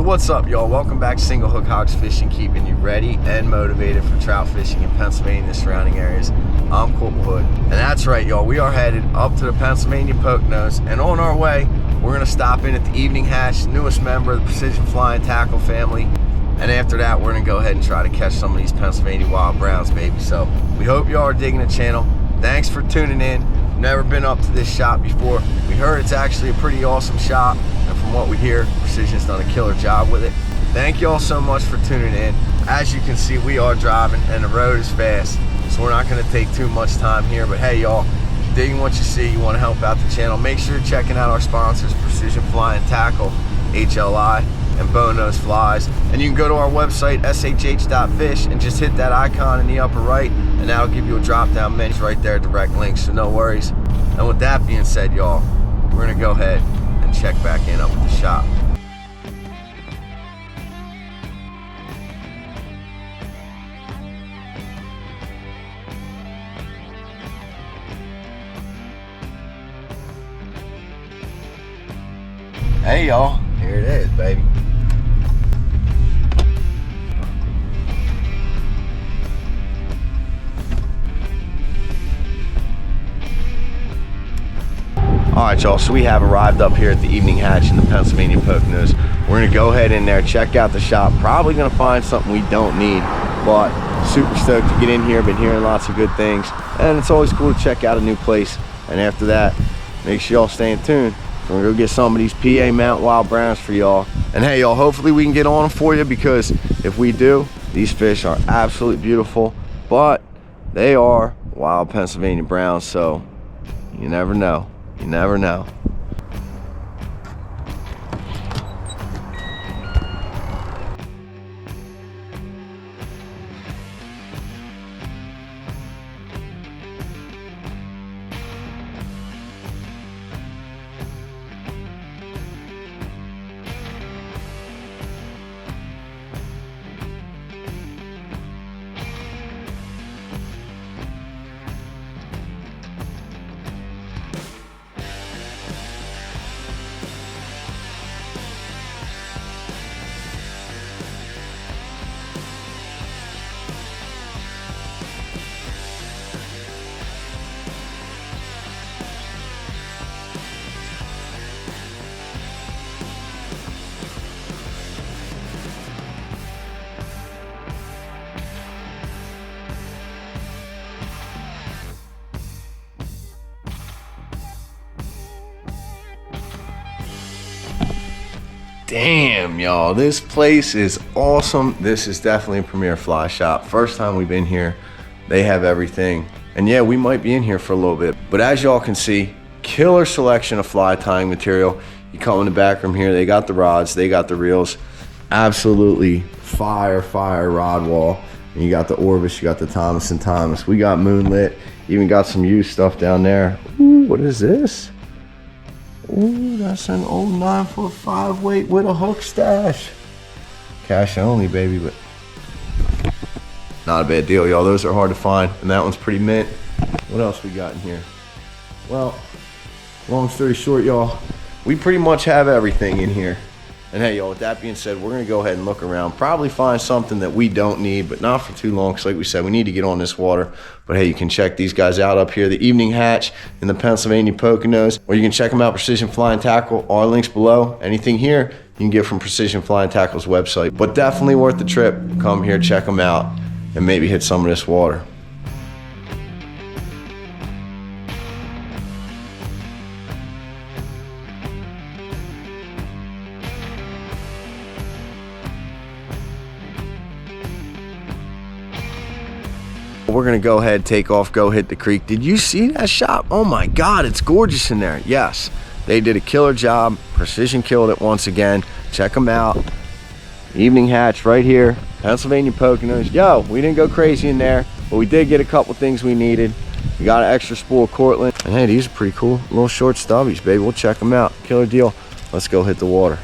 what's up, y'all? Welcome back to Single Hook Hogs Fishing, keeping you ready and motivated for trout fishing in Pennsylvania and the surrounding areas. I'm Corporal Hood, and that's right, y'all. We are headed up to the Pennsylvania Poconos, and on our way, we're gonna stop in at the Evening Hatch, newest member of the Precision Flying Tackle family. And after that, we're gonna go ahead and try to catch some of these Pennsylvania wild browns, baby. So we hope y'all are digging the channel. Thanks for tuning in. Never been up to this shop before. We heard it's actually a pretty awesome shop, and from what we hear, Precision's done a killer job with it. Thank y'all so much for tuning in. As you can see, we are driving and the road is fast, so we're not gonna take too much time here. But hey, y'all, digging what you see, you wanna help out the channel, make sure you're checking out our sponsors, Precision Flying Tackle, HLI, and Poconos Flies. And you can go to our website, SHH.Fish, and just hit that icon in the upper right, and that'll give you a drop-down menu right there, direct links, so no worries. And with that being said, y'all, we're gonna go ahead and check back in up at the shop. Hey y'all, here it is, baby. All right, y'all, so we have arrived up here at the Evening Hatch in the Pennsylvania Poconos. We're gonna go ahead in there, check out the shop. Probably gonna find something we don't need, but super stoked to get in here. Been hearing lots of good things, and it's always cool to check out a new place. And after that, make sure y'all stay tuned. We're gonna go get some of these PA Mount wild browns for y'all. And hey, y'all, hopefully we can get on them for you, because if we do, these fish are absolutely beautiful, but they are wild Pennsylvania browns, so you never know. You never know. Damn, y'all, this place is awesome. This is definitely a premier fly shop. First time we've been here. They have everything. And yeah, we might be in here for a little bit, but as y'all can see, killer selection of fly tying material. You come in the back room here, they got the rods, they got the reels. Absolutely fire rod wall. And you got the Orvis, you got the Thomas & Thomas. We got Moonlit, even got some used stuff down there. Ooh, what is this? Ooh, that's an old 9'5" weight with a hook stash. Cash only, baby, but not a bad deal, y'all. Those are hard to find, and that one's pretty mint. What else we got in here? Well, long story short, y'all, we pretty much have everything in here. And hey, y'all, with that being said, we're gonna go ahead and look around, probably find something that we don't need, but not for too long, because like we said, we need to get on this water. But hey, you can check these guys out up here, the Evening Hatch in the Pennsylvania Poconos, or you can check them out, Precision Flying Tackle. Our links below. Anything here you can get from Precision Flying Tackle's website. But definitely worth the trip. Come here, check them out, and maybe hit some of this water. We're gonna go ahead, take off, go hit the creek. Did you see that shop? Oh my God, it's gorgeous in there. Yes, they did a killer job. Precision killed it once again. Check them out. Evening Hatch right here, Pennsylvania Poconos. Yo, we didn't go crazy in there, but we did get a couple things we needed. We got an extra spool of Cortland. And hey, these are pretty cool. Little short stubbies, baby. We'll check them out. Killer deal. Let's go hit the water.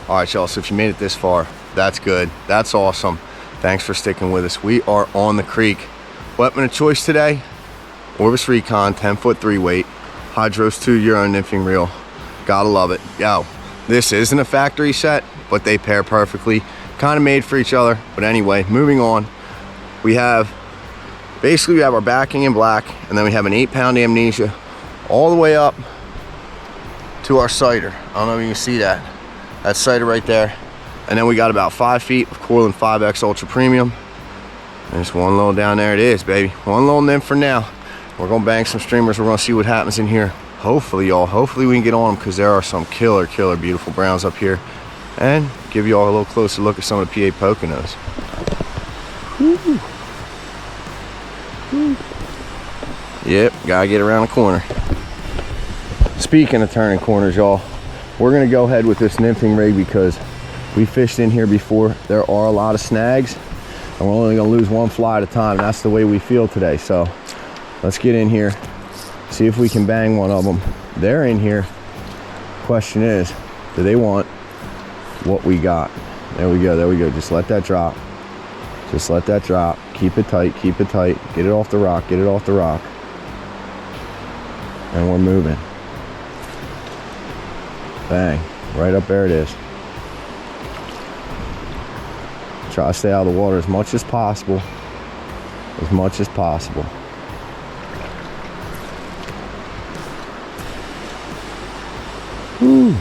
All right, y'all, so if you made it this far, that's good. That's awesome. Thanks for sticking with us. We are on the creek. Weapon of choice today, Orvis Recon, 10'3" weight, Hydros 2 Euro nymphing reel. Gotta love it. Yo, this isn't a factory set, but they pair perfectly. Kind of made for each other. But anyway, moving on. We have our backing in black, and then we have an 8-pound amnesia all the way up to our cider. I don't know if you can see that. That's cider right there. And then we got about 5 feet of Cortland 5X Ultra Premium. There's one little down there. It is, baby. One little nymph for now. We're gonna bang some streamers. We're gonna see what happens in here. Hopefully, y'all, hopefully we can get on them, because there are some killer beautiful browns up here. And give y'all a little closer look at some of the PA Poconos. Woo. Woo. Yep, gotta get around the corner. Speaking of turning corners, y'all, we're gonna go ahead with this nymphing rig because we fished in here before. There are a lot of snags, and we're only gonna lose one fly at a time. That's the way we feel today. So let's get in here, see if we can bang one of them. They're in here. Question is, do they want what we got? There we go, there we go. Just let that drop. Just let that drop. Keep it tight, keep it tight. Get it off the rock, get it off the rock. And we're moving. Bang, right up there it is. Try to stay out of the water as much as possible. As much as possible. Woo.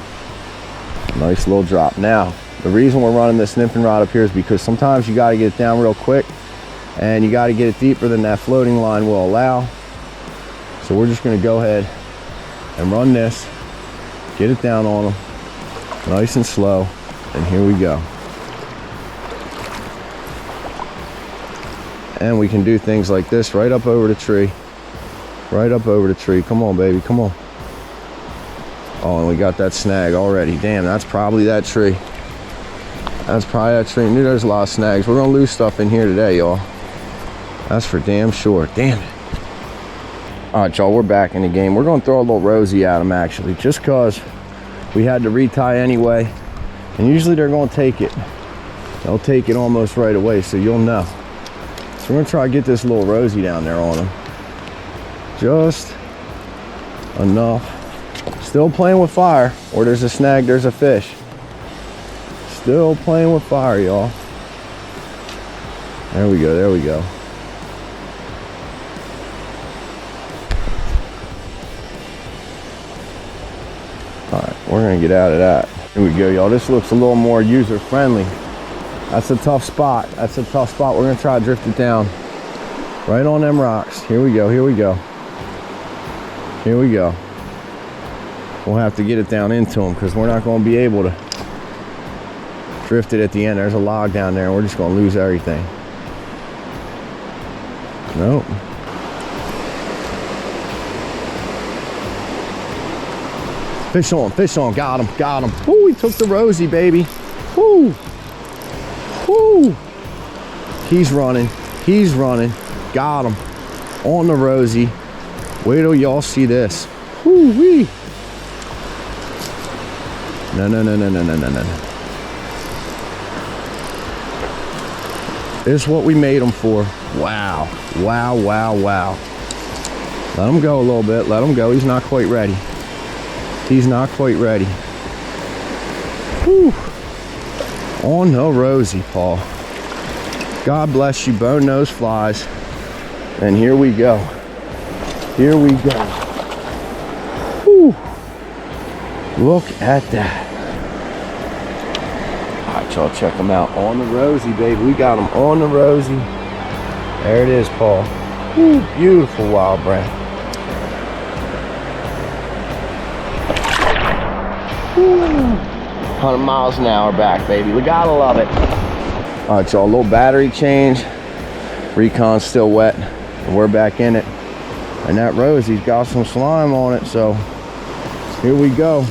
Nice little drop. Now, the reason we're running this nymphing rod up here is because sometimes you got to get it down real quick, and you got to get it deeper than that floating line will allow. So we're just going to go ahead and run this, get it down on them, nice and slow, and here we go. And we can do things like this right up over the tree, right up over the tree. Come on, baby, come on. Oh, and we got that snag already. Damn, that's probably that tree. That's probably that tree. I knew there's a lot of snags. We're gonna lose stuff in here today, y'all. That's for damn sure. Damn it. All right, y'all, we're back in the game. We're gonna throw a little rosy at them, actually, just cause we had to retie anyway. And usually they're gonna take it. They'll take it almost right away, so you'll know. So we're gonna try to get this little rosy down there on them. Just enough. Still playing with fire. Or there's a snag, there's a fish. Still playing with fire, y'all. There we go, there we go. Alright, we're gonna get out of that. Here we go, y'all. This looks a little more user friendly. That's a tough spot. That's a tough spot. We're gonna try to drift it down. Right on them rocks. Here we go, here we go. Here we go. We'll have to get it down into them because we're not going to be able to drift it at the end. There's a log down there and we're just going to lose everything. Nope. Fish on, got him, got him. Woo, he took the rosy, baby. Woo, woo. He's running, got him on the rosy. Wait till y'all see this. Woo wee. No. This is what we made him for. Wow. Let him go a little bit. Let him go. He's not quite ready. He's not quite ready. Whew. On the rosy, Paul. God bless you, bone nose flies. And here we go. Here we go. Whew. Look at that. All right, y'all, check them out. On the rosy, baby. We got them on the rosy. There it is, Paul. Woo, beautiful wild brown. 100 miles an hour back, baby. We gotta love it. All right, y'all, a little battery change. Recon's still wet, and we're back in it. And that rosy's got some slime on it, so here we go.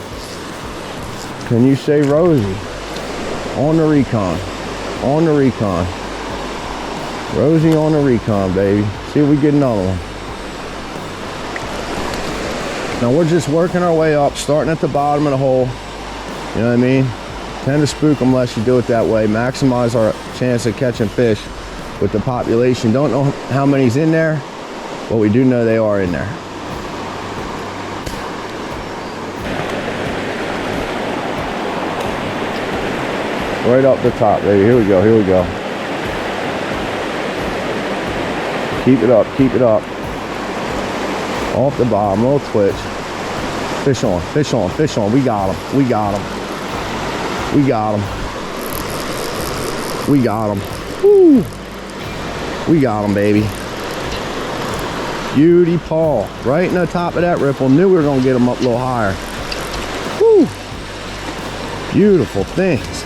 Can you say rosy? On the recon. On the recon. Rosy on the recon, baby. See if we get another one. Now we're just working our way up, starting at the bottom of the hole. You know what I mean? Tend to spook them unless you do it that way. Maximize our chance of catching fish with the population. Don't know how many's in there, but we do know they are in there. Right up the top, baby. Here we go, here we go. Keep it up, keep it up. Off the bottom, little twitch. Fish on, fish on, fish on. We got him, we got him. We got him. We got him. Woo! We got him, baby. Beauty Paul. Right in the top of that ripple. Knew we were going to get him up a little higher. Woo! Beautiful things.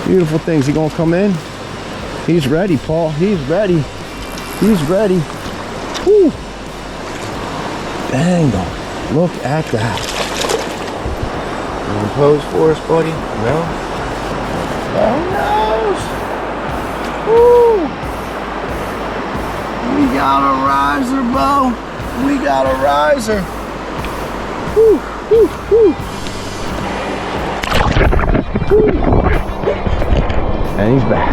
Beautiful things. He going to come in? He's ready, Paul. He's ready. He's ready. Woo! Dang, look at that. You want to pose for us, buddy? No? Oh, no! Woo! We got a riser, Bo. We got a riser. Woo, woo, woo. Woo. And he's back.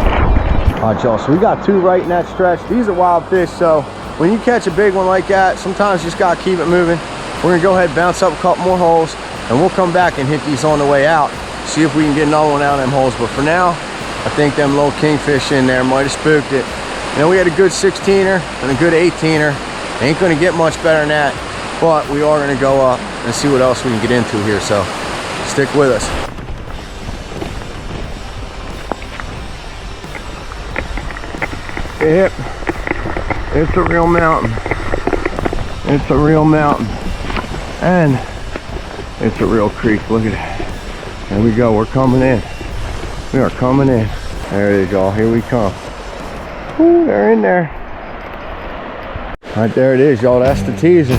All right, y'all, so we got two right in that stretch. These are wild fish, so when you catch a big one like that, sometimes you just gotta keep it moving. We're gonna go ahead and bounce up a couple more holes, and we'll come back and hit these on the way out, see if we can get another one out of them holes. But for now, I think them little kingfish in there might have spooked it. You know, we had a good 16er and a good 18er. Ain't gonna get much better than that, but we are gonna go up and see what else we can get into here, so stick with us. Yep, it's a real mountain. It's a real mountain. And it's a real creek, look at that. There we go, we're coming in. We are coming in. There it is, y'all, here we come. Ooh, they're in there. Right there it is, y'all. That's the teaser.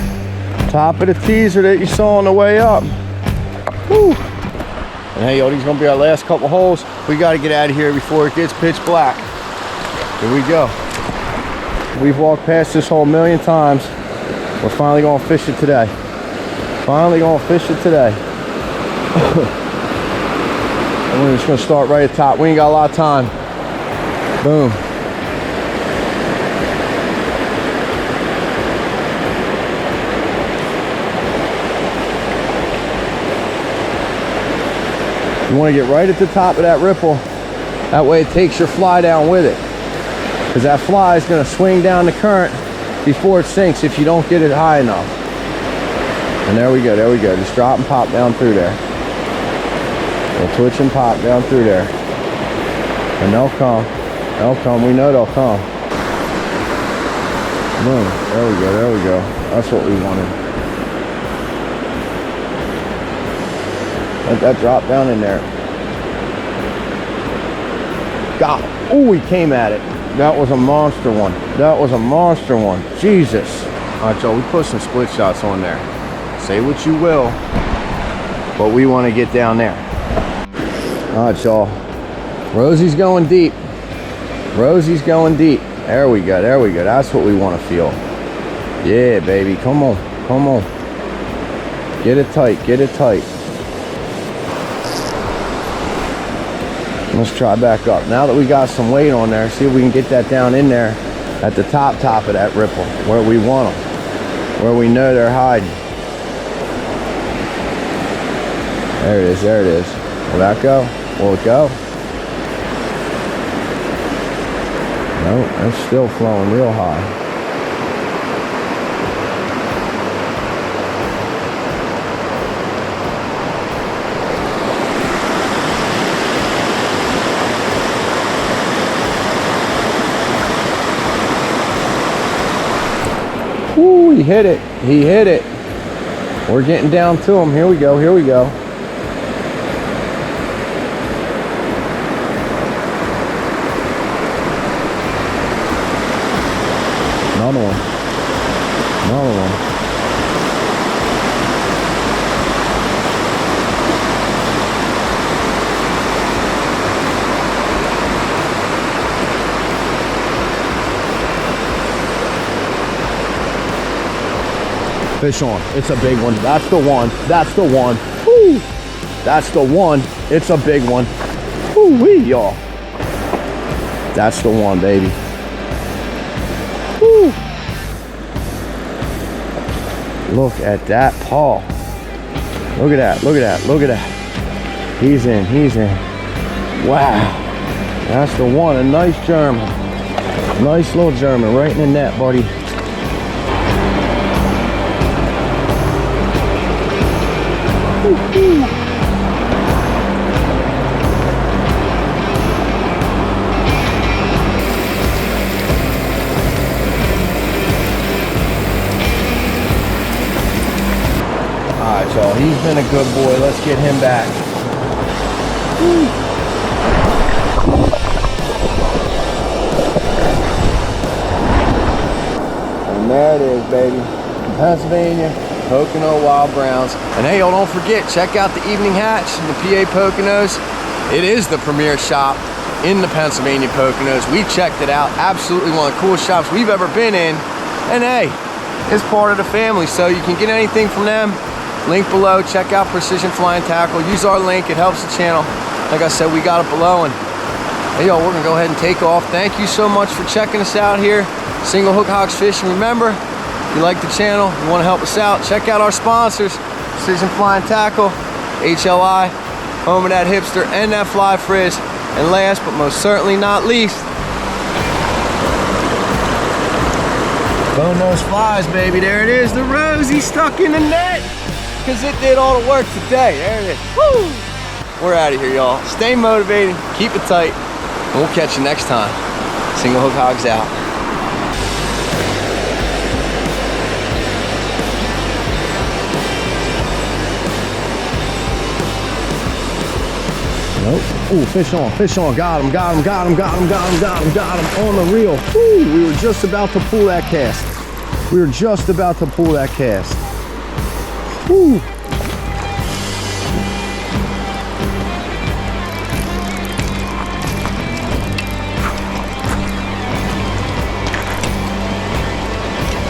Top of the teaser that you saw on the way up. Woo. And hey, y'all, these are gonna be our last couple holes. We gotta get out of here before it gets pitch black. Here we go. We've walked past this hole a million times. We're finally gonna fish it today. Finally gonna fish it today. And we're just gonna start right at the top. We ain't got a lot of time. Boom. You want to get right at the top of that ripple. That way it takes your fly down with it. Because that fly is going to swing down the current before it sinks if you don't get it high enough. And there we go, there we go. Just drop and pop down through there. We'll twitch and pop down through there. And they'll come. They'll come. We know they'll come. Boom. There we go, there we go. That's what we wanted. Let that drop down in there. God. Oh, he came at it. That was a monster one. That was a monster one. Jesus. All right, y'all, we put some split shots on there. Say what you will, but we want to get down there. All right, y'all. Rosie's going deep. Rosie's going deep. There we go. There we go. That's what we want to feel. Yeah, baby. Come on. Come on. Get it tight. Get it tight. Let's try back up. Now that we got some weight on there, see if we can get that down in there at the top of that ripple, where we want them, where we know they're hiding. There it is, there it is. Will that go? Will it go? No, it's still flowing real high. Ooh, he hit it. He hit it. We're getting down to him. Here we go. Here we go. Another one. Another one. Fish on. It's a big one. That's the one. That's the one. Woo! That's the one. It's a big one. Woo-wee, y'all. That's the one, baby. Woo! Look at that paw. Look at that. Look at that. Look at that. He's in. He's in. Wow, that's the one, a nice German. Nice little German, right in the net, buddy. Alright, y'all, he's been a good boy. Let's get him back. And there it is, baby. Pennsylvania Pocono Wild Browns. And hey, y'all, don't forget, check out the Evening Hatch in the PA Poconos. It is the premier shop in the Pennsylvania Poconos. We checked it out. Absolutely one of the coolest shops we've ever been in. And hey, it's part of the family, so you can get anything from them. Link below. Check out Precision Flying Tackle. Use our link. It helps the channel. Like I said, we got it below. And hey, y'all, we're going to go ahead and take off. Thank you so much for checking us out here. Single Hook Hawks Fishing. Remember, if you like the channel, you want to help us out, check out our sponsors, Precision Flying Tackle, HLI, home of that hipster and that fly frizz. And last but most certainly not least, Bone Nose Flies, baby. There it is, the Rosie stuck in the net, because it did all the work today. There it is. Woo! We're out of here, y'all. Stay motivated, keep it tight, and we'll catch you next time. Single Hook Hogs out. Nope. Ooh, fish on, got him, on the reel. Ooh, we were just about to pull that cast. Ooh.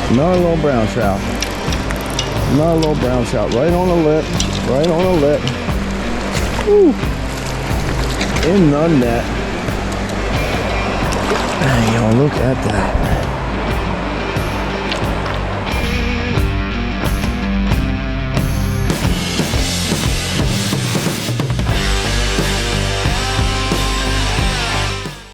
Another little brown trout. Right on the lip. Ooh. In the net. Yo, look at that.